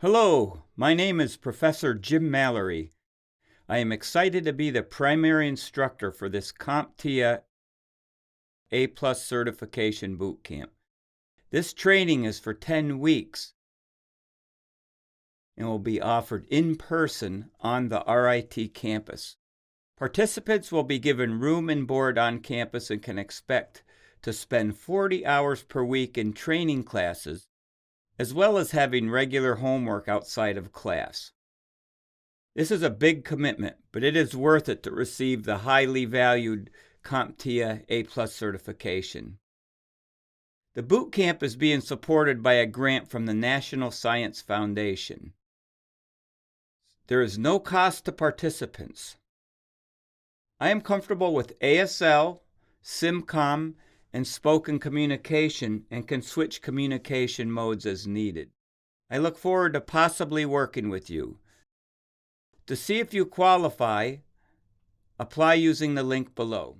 Hello, my name is Professor Jim Mallory. I am excited to be the primary instructor for this CompTIA A+ certification bootcamp. This training is for 10 weeks and will be offered in person on the RIT campus. Participants will be given room and board on campus and can expect to spend 40 hours per week in training classes, as well as having regular homework outside of class. This is a big commitment, but it is worth it to receive the highly valued CompTIA A+ certification. The bootcamp is being supported by a grant from the National Science Foundation. There is no cost to participants. I am comfortable with ASL, SimCom, and spoken communication and can switch communication modes as needed. I look forward to possibly working with you. To see if you qualify, apply using the link below.